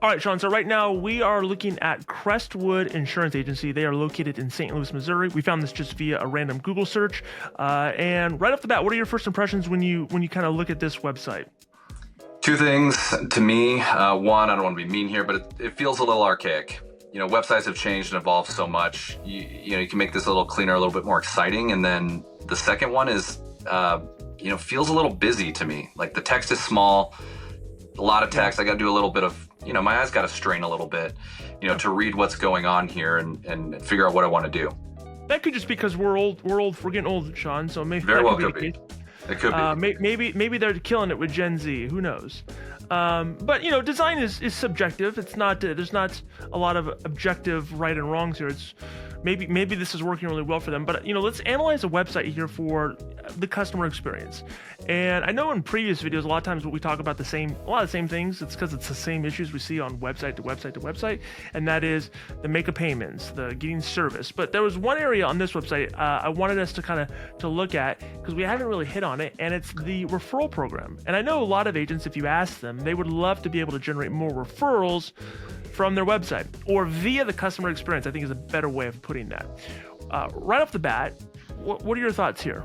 All right, Sean. So right now we are looking at Crestwood Insurance Agency. They are located in St. Louis, Missouri. We found this just via a random Google search. And right off the bat, what are your first impressions when you kind of look at this website? Two things to me. One, I don't want to be mean here, but it feels a little archaic. Websites have changed and evolved so much. You can make this a little cleaner, a little bit more exciting. And then the second one is, feels a little busy to me. Like the text is small, a lot of text. I got to do a little bit of, my eyes got to strain a little bit, to read what's going on here and figure out what I want to do. That could just be because we're getting old, Sean. So maybe very well could be. It could be. Maybe they're killing it with Gen Z. Who knows? But design is subjective. It's not. There's not a lot of objective right and wrongs here. It's maybe this is working really well for them. But let's analyze a website here for the customer experience. And I know in previous videos, a lot of times we talk about a lot of the same things. It's because it's the same issues we see on website to website to website, and that is the make of payments, the getting service. But there was one area on this website I wanted us to look at because we haven't really hit on it, and it's the referral program. And I know a lot of agents, if you ask them, they would love to be able to generate more referrals from their website or via the customer experience, I think is a better way of putting that. Right off the bat, what are your thoughts here?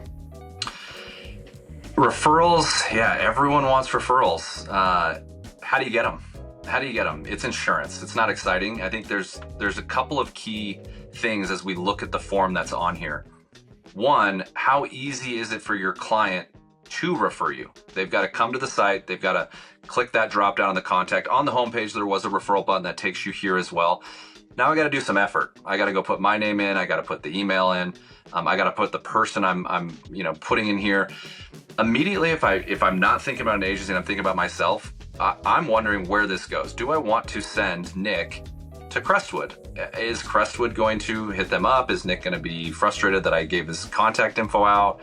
Referrals, yeah, everyone wants referrals. How do you get them? It's insurance. It's not exciting. I think there's a couple of key things as we look at the form that's on here. One, how easy is it for your client to refer you? They've got to come to the site. They've got to click that drop down on the contact. On the homepage, there was a referral button that takes you here as well. Now I got to do some effort. I got to go put my name in. I got to put the email in. I got to put the person I'm putting in here. Immediately, if I'm not thinking about an agency and I'm thinking about myself, I'm wondering where this goes. Do I want to send Nick to Crestwood? Is Crestwood going to hit them up? Is Nick going to be frustrated that I gave his contact info out?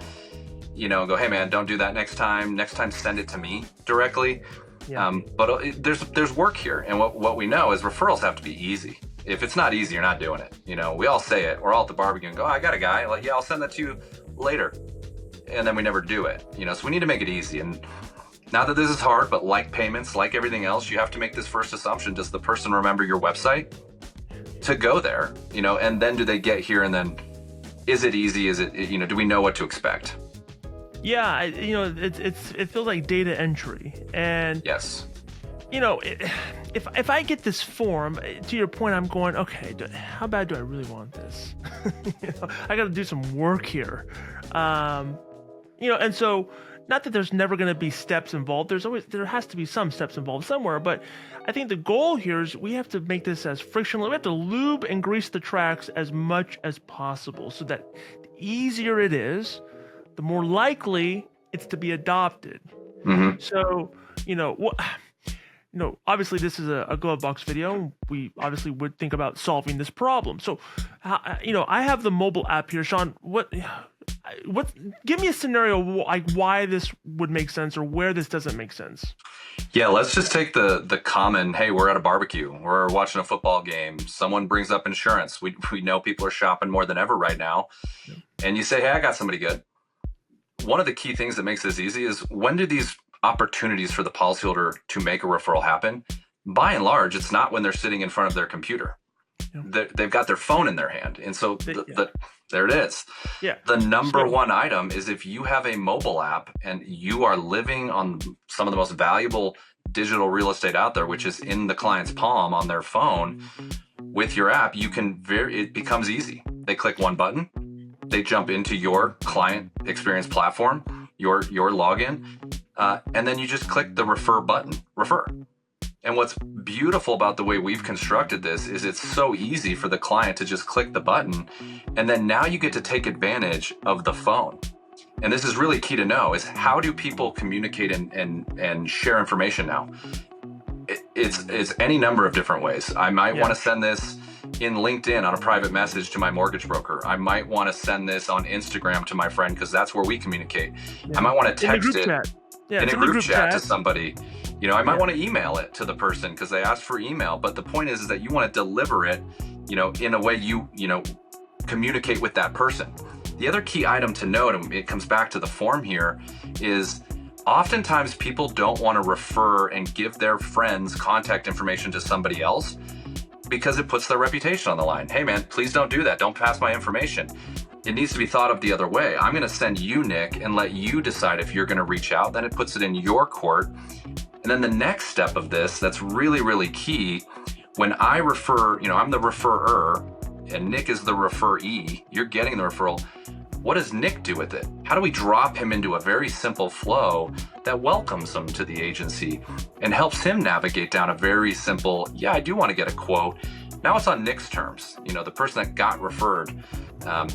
Go, hey man, don't do that next time. Next time, send it to me directly. Yeah. But there's work here, and what we know is referrals have to be easy. If it's not easy, you're not doing it. We all say it. We're all at the barbecue and go, oh, I got a guy. Like, yeah, I'll send that to you later. And then we never do it. So we need to make it easy. And not that this is hard, but like payments, like everything else, you have to make this first assumption. Does the person remember your website to go there? And then do they get here? And then is it easy? Is it, do we know what to expect? Yeah, it feels like data entry. And yes. If I get this form, to your point, I'm going, okay, how bad do I really want this? I got to do some work here. And so not that there's never going to be steps involved. There has to be some steps involved somewhere. But I think the goal here is we have to make this as frictionless. We have to lube and grease the tracks as much as possible so that the easier it is, the more likely it's to be adopted. Mm-hmm. So, obviously this is a GloveBox video. We obviously would think about solving this problem. So, I have the mobile app here. Sean, what? Give me a scenario like why this would make sense or where this doesn't make sense. Yeah, let's just take the common, hey, we're at a barbecue, we're watching a football game, someone brings up insurance. We know people are shopping more than ever right now. Yeah. And you say, hey, I got somebody good. One of the key things that makes this easy is when do these opportunities for the policyholder to make a referral happen? By and large, it's not when they're sitting in front of their computer. Yeah. They've got their phone in their hand. And so there it is. Yeah. The number one item is if you have a mobile app and you are living on some of the most valuable digital real estate out there, which is in the client's palm on their phone, with your app, it becomes easy. They click one button, they jump into your client experience platform, your login, and then you just click the refer button, refer. And what's beautiful about the way we've constructed this is it's so easy for the client to just click the button. And then now you get to take advantage of the phone. And this is really key to know is how do people communicate and share information now? It's any number of different ways. I might want to send this in LinkedIn on a private message to my mortgage broker. I might want to send this on Instagram to my friend because that's where we communicate. Yeah. I might want to text it in a group chat to somebody. I might want to email it to the person because they asked for email. But the point is that you want to deliver it, in a way you communicate with that person. The other key item to note, and it comes back to the form here, is Oftentimes people don't want to refer and give their friends contact information to somebody else because it puts their reputation on the line. Hey man, please don't do that. Don't pass my information. It needs to be thought of the other way. I'm going to send you, Nick, and let you decide if you're going to reach out. Then it puts it in your court. And then the next step of this, that's really, really key. When I refer, I'm the referrer and Nick is the referee, you're getting the referral. What does Nick do with it? How do we drop him into a very simple flow that welcomes him to the agency and helps him navigate down a very simple, yeah, I do want to get a quote. Now it's on Nick's terms. The person that got referred,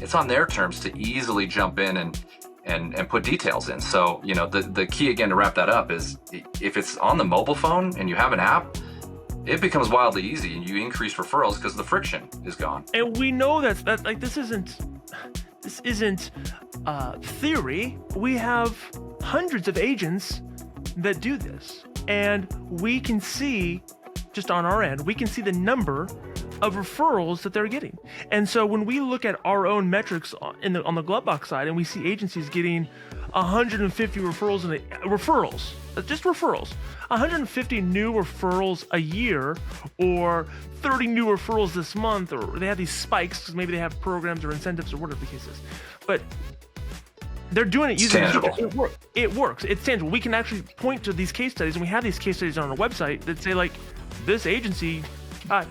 it's on their terms to easily jump in and put details in. So, the key again to wrap that up is if it's on the mobile phone and you have an app, it becomes wildly easy and you increase referrals because the friction is gone. And we know that like this isn't theory. We have hundreds of agents that do this, and we can see just on our end, we can see the number of referrals that they're getting. And so when we look at our own metrics on the GloveBox side, and we see agencies getting 150 referrals just referrals, 150 new referrals a year, or 30 new referrals this month, or they have these spikes because maybe they have programs or incentives or whatever the case is. But they're doing it using it works. It's tangible. We can actually point to these case studies, and we have these case studies on our website that say like, this agency got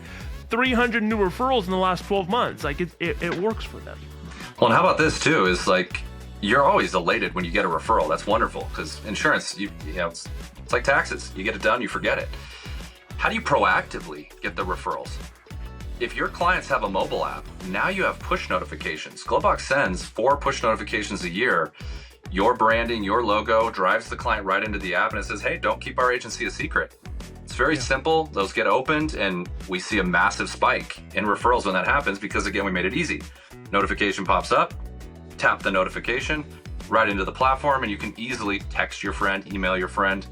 300 new referrals in the last 12 months. Like it works for them. Well, and how about this too? Is like, you're always elated when you get a referral. That's wonderful because insurance, it's like taxes. You get it done, you forget it. How do you proactively get the referrals? If your clients have a mobile app, now you have push notifications. GloveBox sends 4 push notifications a year. Your branding, your logo drives the client right into the app and it says, hey, don't keep our agency a secret. It's very simple. Those get opened and we see a massive spike in referrals when that happens because, again, we made it easy. Notification pops up, tap the notification right into the platform, and you can easily text your friend, email your friend,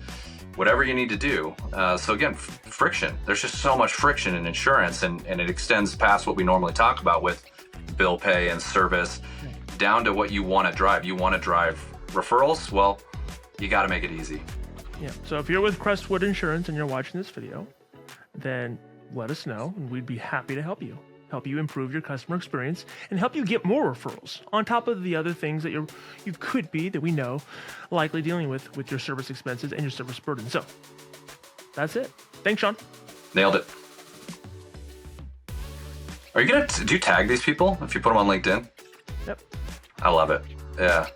whatever you need to do. So again, friction. There's just so much friction in insurance, and it extends past what we normally talk about with bill pay and service down to what you want to drive. You want to drive referrals? Well, you got to make it easy. Yeah. So if you're with Crestwood Insurance and you're watching this video, then let us know, and we'd be happy to help you improve your customer experience and help you get more referrals on top of the other things that you could be, that we know, likely dealing with your service expenses and your service burden. So that's it. Thanks, Sean. Nailed it. Are you do you tag these people if you put them on LinkedIn? Yep. I love it. Yeah.